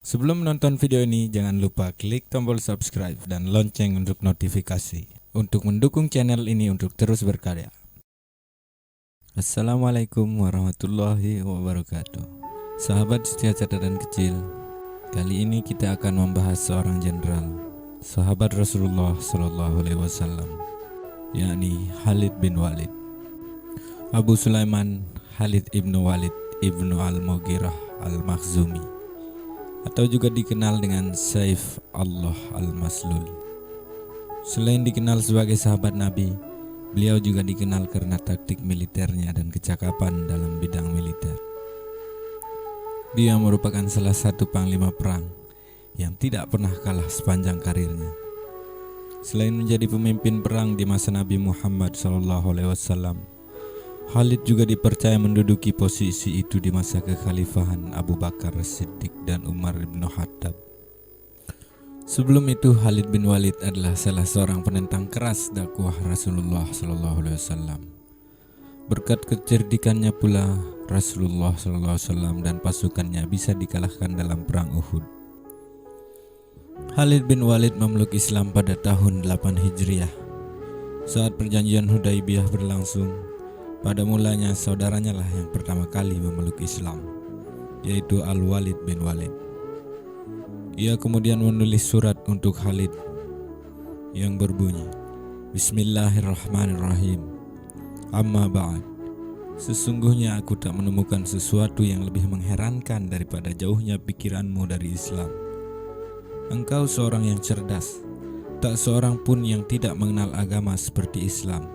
Sebelum menonton video ini, jangan lupa klik tombol subscribe dan lonceng untuk notifikasi untuk mendukung channel ini untuk terus berkarya. Assalamualaikum warahmatullahi wabarakatuh. Sahabat setia catatan kecil, kali ini kita akan membahas seorang jenderal, sahabat Rasulullah SAW, yakni Khalid bin Walid. Abu Sulaiman Khalid ibnu Walid ibnu Al-Mughirah Al-Makhzumi, atau juga dikenal dengan Saif Allah Al-Maslul. Selain dikenal sebagai sahabat Nabi, beliau juga dikenal karena taktik militernya dan kecakapan dalam bidang militer. Dia merupakan salah satu panglima perang yang tidak pernah kalah sepanjang karirnya. Selain menjadi pemimpin perang di masa Nabi Muhammad SAW, Khalid juga dipercaya menduduki posisi itu di masa kekhalifahan Abu Bakar Siddiq dan Umar bin Khattab. Sebelum itu, Khalid bin Walid adalah salah seorang penentang keras dakwah Rasulullah SAW. Berkat kecerdikannya pula, Rasulullah SAW dan pasukannya bisa dikalahkan dalam perang Uhud. Khalid bin Walid memeluk Islam pada tahun 8 Hijriah. Saat perjanjian Hudaybiyah berlangsung, pada mulanya saudaranya lah yang pertama kali memeluk Islam, yaitu Al-Walid bin Walid. Ia kemudian menulis surat untuk Khalid yang berbunyi, Bismillahirrahmanirrahim. Amma ba'd. Sesungguhnya aku tak menemukan sesuatu yang lebih mengherankan daripada jauhnya pikiranmu dari Islam. Engkau seorang yang cerdas, tak seorang pun yang tidak mengenal agama seperti Islam.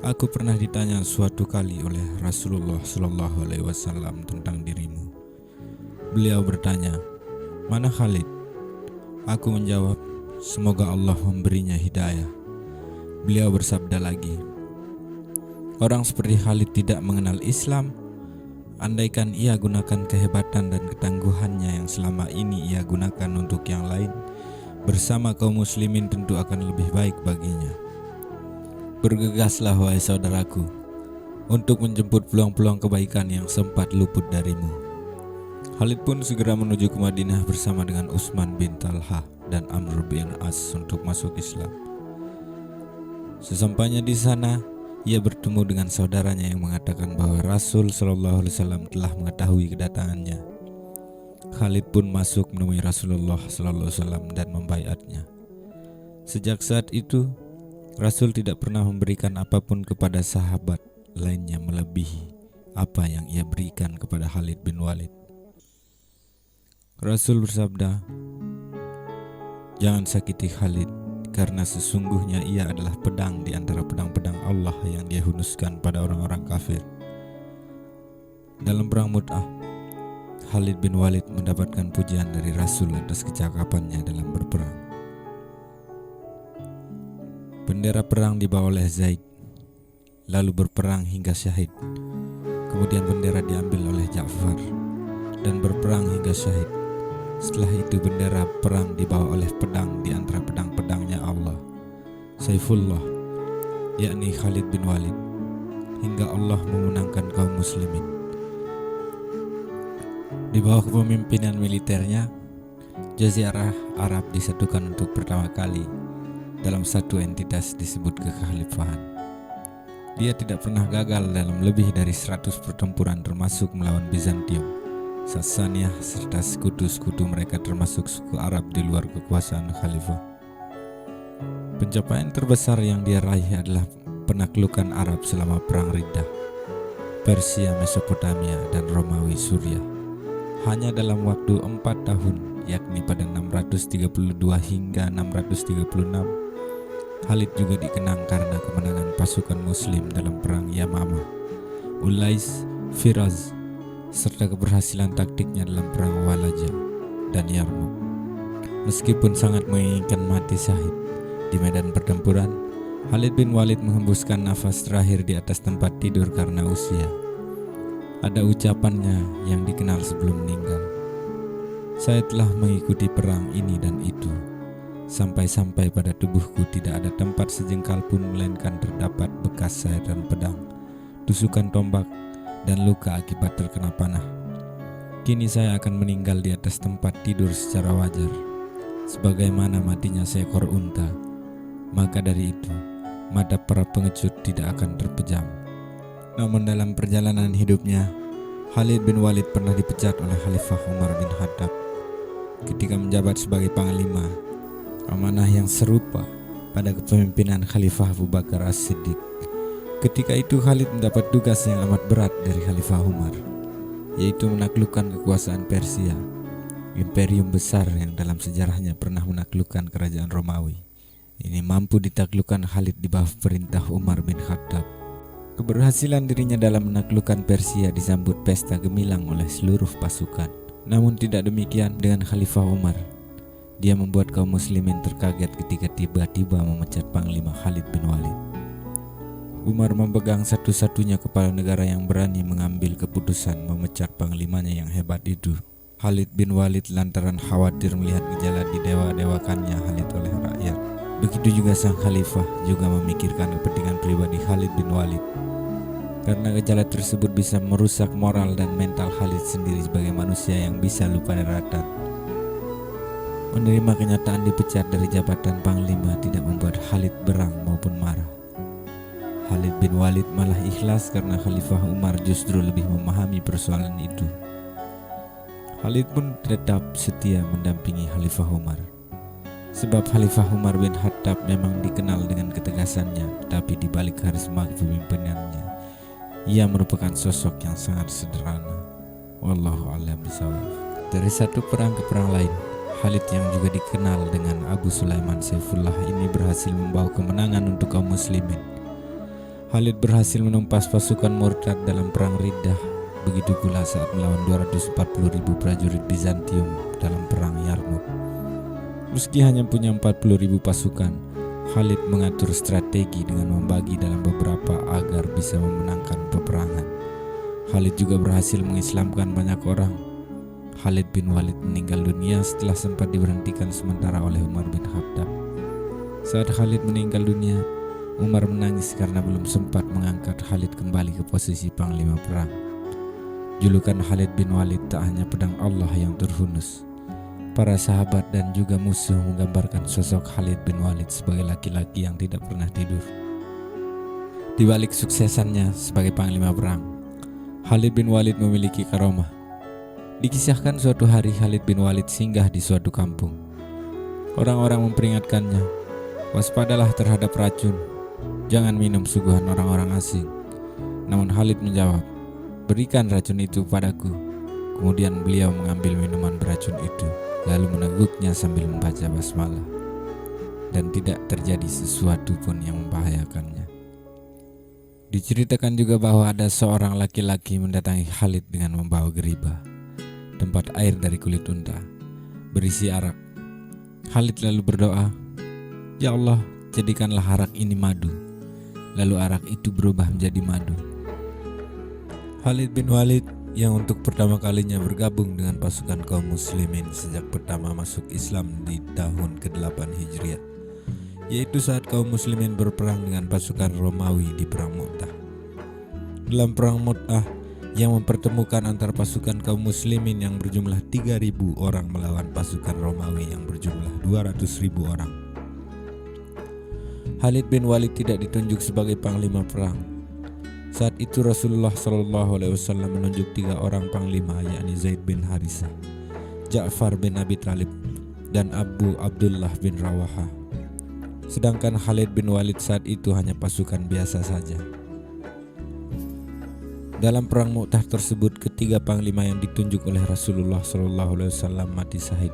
Aku pernah ditanya suatu kali oleh Rasulullah SAW tentang dirimu. Beliau bertanya, mana Khalid? Aku menjawab, semoga Allah memberinya hidayah. Beliau bersabda lagi, orang seperti Khalid tidak mengenal Islam. Andaikan ia gunakan kehebatan dan ketangguhannya yang selama ini ia gunakan untuk yang lain, bersama kaum muslimin tentu akan lebih baik baginya. Bergegaslah wahai saudaraku untuk menjemput peluang-peluang kebaikan yang sempat luput darimu. Khalid pun segera menuju ke Madinah bersama dengan Utsman bin Talha dan Amr bin As untuk masuk Islam. Sesampainya di sana, ia bertemu dengan saudaranya yang mengatakan bahwa Rasul SAW telah mengetahui kedatangannya. Khalid pun masuk menemui Rasulullah SAW dan membaiatnya. Sejak saat itu, Rasul tidak pernah memberikan apapun kepada sahabat lainnya melebihi apa yang ia berikan kepada Khalid bin Walid. Rasul bersabda, jangan sakiti Khalid, karena sesungguhnya ia adalah pedang di antara pedang-pedang Allah yang dia hunuskan pada orang-orang kafir. Dalam perang Mu'tah, Khalid bin Walid mendapatkan pujian dari Rasul atas kecakapannya dalam berperang. Bendera perang dibawa oleh Zaid, lalu berperang hingga syahid. Kemudian bendera diambil oleh Ja'far dan berperang hingga syahid. Setelah itu bendera perang dibawa oleh pedang di antara pedang-pedangnya Allah, Saifullah, yakni Khalid bin Walid, hingga Allah memenangkan kaum muslimin. Di bawah kepemimpinan militernya, Jazirah Arab disatukan untuk pertama kali dalam satu entitas disebut kekhalifahan. Dia tidak pernah gagal dalam lebih dari 100 pertempuran termasuk melawan Bizantium, Sassaniyah serta sekutu-sekutu mereka termasuk suku Arab di luar kekuasaan khalifah. Pencapaian terbesar yang dia raih adalah penaklukan Arab selama perang Riddah, Persia Mesopotamia dan Romawi Suriah. Hanya dalam waktu 4 tahun, yakni pada 632 hingga 636, Khalid juga dikenang karena kemenangan pasukan muslim dalam perang Yamamah, Ulais, Firaz, serta keberhasilan taktiknya dalam perang Walaja dan Yarmouk. Meskipun sangat menginginkan mati syahid di medan pertempuran, Khalid bin Walid menghembuskan nafas terakhir di atas tempat tidur karena usia. Ada ucapannya yang dikenal sebelum meninggal, saya telah mengikuti perang ini dan itu, sampai-sampai pada tubuhku tidak ada tempat sejengkal pun melainkan terdapat bekas sayatan pedang, tusukan tombak, dan luka akibat terkena panah. Kini saya akan meninggal di atas tempat tidur secara wajar, sebagaimana matinya seekor unta. Maka dari itu, mata para pengecut tidak akan terpejam. Namun dalam perjalanan hidupnya, Khalid bin Walid pernah dipecat oleh Khalifah Umar bin Khattab ketika menjabat sebagai panglima. Amanah yang serupa pada kepemimpinan Khalifah Abu Bakar As-Siddiq. Ketika itu Khalid mendapat tugas yang amat berat dari Khalifah Umar, yaitu menaklukkan kekuasaan Persia, imperium besar yang dalam sejarahnya pernah menaklukkan kerajaan Romawi. Ini mampu ditaklukkan Khalid di bawah perintah Umar bin Khattab. Keberhasilan dirinya dalam menaklukkan Persia disambut pesta gemilang oleh seluruh pasukan. Namun tidak demikian dengan Khalifah Umar. Dia membuat kaum muslimin terkaget ketika tiba-tiba memecat Panglima Khalid bin Walid. Umar memegang satu-satunya kepala negara yang berani mengambil keputusan memecat panglimanya yang hebat itu, Khalid bin Walid, lantaran khawatir melihat gejala didewa-dewakannya Khalid oleh rakyat. Begitu juga sang khalifah juga memikirkan kepentingan pribadi Khalid bin Walid, karena gejala tersebut bisa merusak moral dan mental Khalid sendiri sebagai manusia yang bisa lupa daratan. Menerima kenyataan dipecat dari jabatan panglima tidak membuat Khalid berang maupun marah. Khalid bin Walid malah ikhlas karena Khalifah Umar justru lebih memahami persoalan itu. Khalid pun tetap setia mendampingi Khalifah Umar. Sebab Khalifah Umar bin Khattab memang dikenal dengan ketegasannya, tetapi di balik karisma kepemimpinannya, ia merupakan sosok yang sangat sederhana. Wallahu a'lam bishawab. Dari satu perang ke perang lain, Khalid yang juga dikenal dengan Abu Sulaiman Saifullah ini berhasil membawa kemenangan untuk kaum muslimin. Khalid berhasil menumpas pasukan murtad dalam perang Riddah. Begitu pula saat melawan 240.000 prajurit Bizantium dalam perang Yarmouk. Meski hanya punya 40.000 pasukan, Khalid mengatur strategi dengan membagi dalam beberapa agar bisa memenangkan peperangan. Khalid juga berhasil mengislamkan banyak orang. Khalid bin Walid meninggal dunia setelah sempat diberhentikan sementara oleh Umar bin Khattab. Saat Khalid meninggal dunia, Umar menangis karena belum sempat mengangkat Khalid kembali ke posisi panglima perang. Julukan Khalid bin Walid tak hanya pedang Allah yang terhunus. Para sahabat dan juga musuh menggambarkan sosok Khalid bin Walid sebagai laki-laki yang tidak pernah tidur. Di balik suksesannya sebagai panglima perang, Khalid bin Walid memiliki karomah. Dikisahkan suatu hari Khalid bin Walid singgah di suatu kampung. Orang-orang memperingatkannya, waspadalah terhadap racun, jangan minum suguhan orang-orang asing. Namun Khalid menjawab, berikan racun itu padaku. Kemudian beliau mengambil minuman beracun itu, lalu meneguknya sambil membaca basmalah. Dan tidak terjadi sesuatu pun yang membahayakannya. Diceritakan juga bahwa ada seorang laki-laki mendatangi Khalid dengan membawa geribah, tempat air dari kulit unta, berisi arak. Khalid lalu berdoa, ya Allah, jadikanlah arak ini madu. Lalu arak itu berubah menjadi madu. Khalid bin Walid yang untuk pertama kalinya bergabung dengan pasukan kaum muslimin sejak pertama masuk Islam di tahun ke-8 Hijriah, yaitu saat kaum muslimin berperang dengan pasukan Romawi di perang Mu'tah. Dalam perang Mu'tah yang mempertemukan antara pasukan kaum muslimin yang berjumlah 3.000 orang melawan pasukan Romawi yang berjumlah 200.000 orang. Khalid bin Walid tidak ditunjuk sebagai panglima perang. Saat itu Rasulullah SAW menunjuk 3 orang panglima, yakni Zaid bin Harisah, Ja'far bin Abi Thalib, dan Abu Abdullah bin Rawaha. Sedangkan Khalid bin Walid saat itu hanya pasukan biasa saja. Dalam perang Mu'tah tersebut, ketiga panglima yang ditunjuk oleh Rasulullah SAW mati syahid.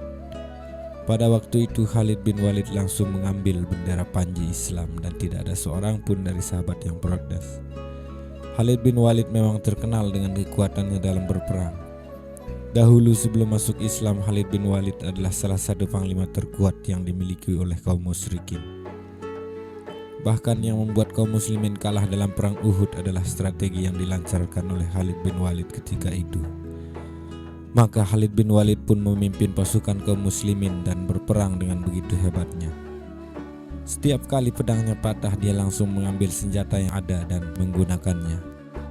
Pada waktu itu Khalid bin Walid langsung mengambil bendera panji Islam dan tidak ada seorang pun dari sahabat yang protes. Khalid bin Walid memang terkenal dengan kekuatannya dalam berperang. Dahulu sebelum masuk Islam, Khalid bin Walid adalah salah satu panglima terkuat yang dimiliki oleh kaum musyrikin. Bahkan yang membuat kaum muslimin kalah dalam perang Uhud adalah strategi yang dilancarkan oleh Khalid bin Walid ketika itu. Maka Khalid bin Walid pun memimpin pasukan kaum muslimin dan berperang dengan begitu hebatnya. Setiap kali pedangnya patah, dia langsung mengambil senjata yang ada dan menggunakannya.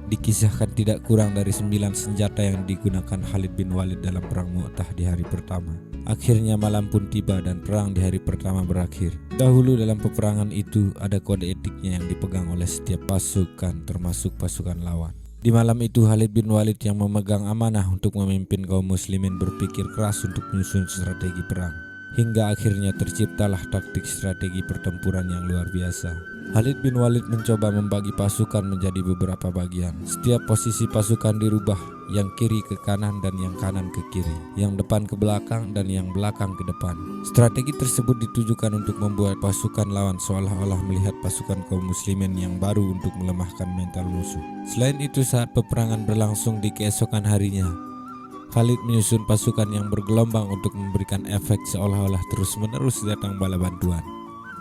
Dikisahkan tidak kurang dari 9 senjata yang digunakan Khalid bin Walid dalam perang Mu'tah di hari pertama. Akhirnya malam pun tiba dan perang di hari pertama berakhir. Dahulu dalam peperangan itu ada kode etiknya yang dipegang oleh setiap pasukan, termasuk pasukan lawan. Di malam itu Khalid bin Walid yang memegang amanah untuk memimpin kaum muslimin berpikir keras untuk menyusun strategi perang. Hingga akhirnya terciptalah taktik strategi pertempuran yang luar biasa. Khalid bin Walid mencoba membagi pasukan menjadi beberapa bagian. Setiap posisi pasukan dirubah, yang kiri ke kanan dan yang kanan ke kiri, yang depan ke belakang dan yang belakang ke depan. Strategi tersebut ditujukan untuk membuat pasukan lawan seolah-olah melihat pasukan kaum muslimin yang baru untuk melemahkan mental musuh. Selain itu, saat peperangan berlangsung di keesokan harinya, Khalid menyusun pasukan yang bergelombang untuk memberikan efek seolah-olah terus-menerus datang bala bantuan.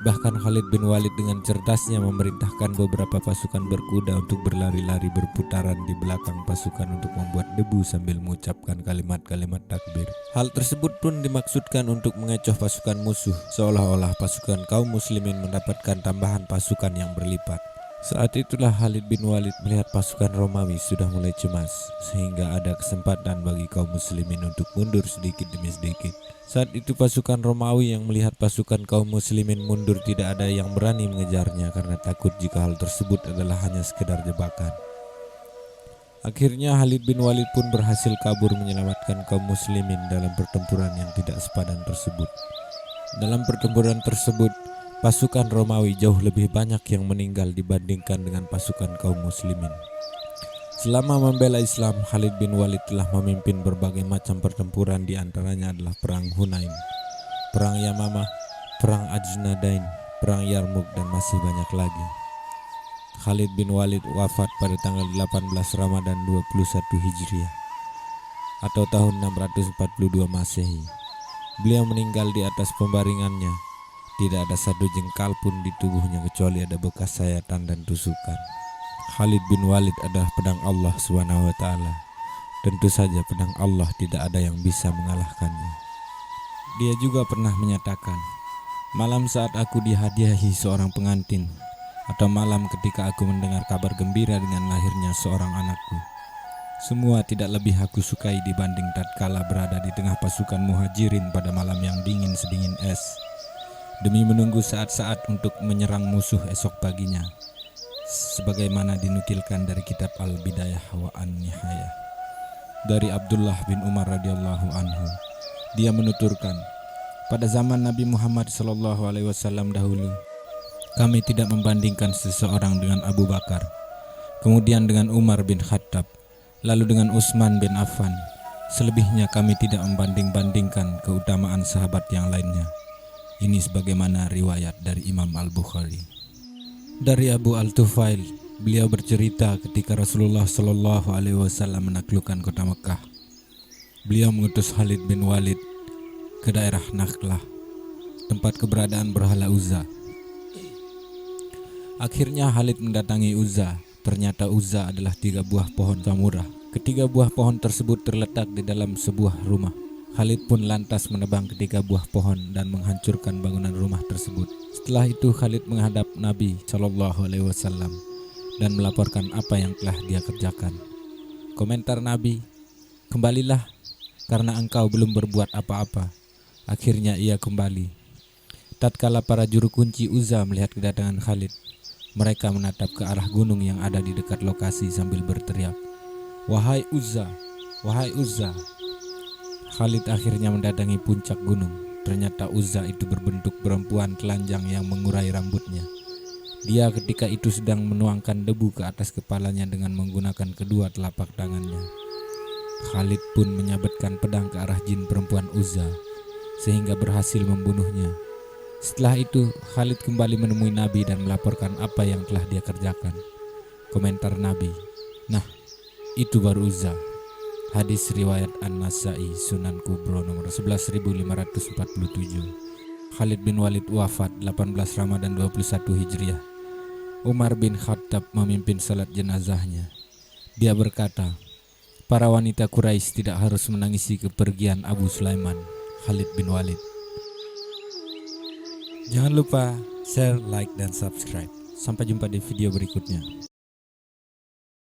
Bahkan Khalid bin Walid dengan cerdasnya memerintahkan beberapa pasukan berkuda untuk berlari-lari berputaran di belakang pasukan untuk membuat debu sambil mengucapkan kalimat-kalimat takbir. Hal tersebut pun dimaksudkan untuk mengecoh pasukan musuh, seolah-olah pasukan kaum muslimin mendapatkan tambahan pasukan yang berlipat. Saat itulah Khalid bin Walid melihat pasukan Romawi sudah mulai cemas, sehingga ada kesempatan bagi kaum muslimin untuk mundur sedikit demi sedikit. Saat itu pasukan Romawi yang melihat pasukan kaum muslimin mundur tidak ada yang berani mengejarnya karena takut jika hal tersebut adalah hanya sekedar jebakan. Akhirnya Khalid bin Walid pun berhasil kabur menyelamatkan kaum muslimin dalam pertempuran yang tidak sepadan tersebut. Dalam pertempuran tersebut, pasukan Romawi jauh lebih banyak yang meninggal dibandingkan dengan pasukan kaum muslimin. Selama membela Islam, Khalid bin Walid telah memimpin berbagai macam pertempuran, di antaranya adalah Perang Hunain, Perang Yamamah, Perang Ajnadain, Perang Yarmuk, dan masih banyak lagi. Khalid bin Walid wafat pada tanggal 18 Ramadan 21 Hijriah atau tahun 642 Masehi. Beliau meninggal di atas pembaringannya. Tidak ada satu jengkal pun di tubuhnya kecuali ada bekas sayatan dan tusukan. Khalid bin Walid adalah pedang Allah SWT. Tentu saja pedang Allah tidak ada yang bisa mengalahkannya. Dia juga pernah menyatakan, malam saat aku dihadiahi seorang pengantin, atau malam ketika aku mendengar kabar gembira dengan lahirnya seorang anakku, semua tidak lebih aku sukai dibanding tatkala berada di tengah pasukan muhajirin pada malam yang dingin sedingin es, demi menunggu saat-saat untuk menyerang musuh esok paginya, sebagaimana dinukilkan dari kitab Al-Bidayah wa An-Nihayah dari Abdullah bin Umar radhiyallahu anhu. Dia menuturkan, pada zaman Nabi Muhammad SAW dahulu, kami tidak membandingkan seseorang dengan Abu Bakar, kemudian dengan Umar bin Khattab, lalu dengan Utsman bin Affan. Selebihnya kami tidak membanding-bandingkan keutamaan sahabat yang lainnya. Ini sebagaimana riwayat dari Imam Al-Bukhari. Dari Abu Al-Tufail, beliau bercerita ketika Rasulullah SAW menaklukkan kota Mekah, beliau mengutus Khalid bin Walid ke daerah Nakhlah, tempat keberadaan berhala Uzza. Akhirnya Khalid mendatangi Uzza. Ternyata Uzza adalah 3 buah pohon samurah. Ketiga buah pohon tersebut terletak di dalam sebuah rumah. Khalid pun lantas menebang ketiga buah pohon dan menghancurkan bangunan rumah tersebut. Setelah itu Khalid menghadap Nabi SAW dan melaporkan apa yang telah dia kerjakan. Komentar Nabi, kembalilah karena engkau belum berbuat apa-apa. Akhirnya ia kembali. Tatkala para juru kunci Uzza melihat kedatangan Khalid, mereka menatap ke arah gunung yang ada di dekat lokasi sambil berteriak, "Wahai Uzza, wahai Uzza." Khalid akhirnya mendatangi puncak gunung. Ternyata Uzza itu berbentuk perempuan telanjang yang mengurai rambutnya. Dia ketika itu sedang menuangkan debu ke atas kepalanya dengan menggunakan kedua telapak tangannya. Khalid pun menyabetkan pedang ke arah jin perempuan Uzza sehingga berhasil membunuhnya. Setelah itu Khalid kembali menemui Nabi dan melaporkan apa yang telah dia kerjakan. Komentar Nabi, nah itu baru Uzza. Hadis riwayat An-Nasai Sunan Kubro nomor 11547. Khalid bin Walid wafat 18 Ramadan 21 Hijriah. Umar bin Khattab memimpin salat jenazahnya. Dia berkata, para wanita Quraisy tidak harus menangisi kepergian Abu Sulaiman, Khalid bin Walid. Jangan lupa share, like, dan subscribe. Sampai jumpa di video berikutnya.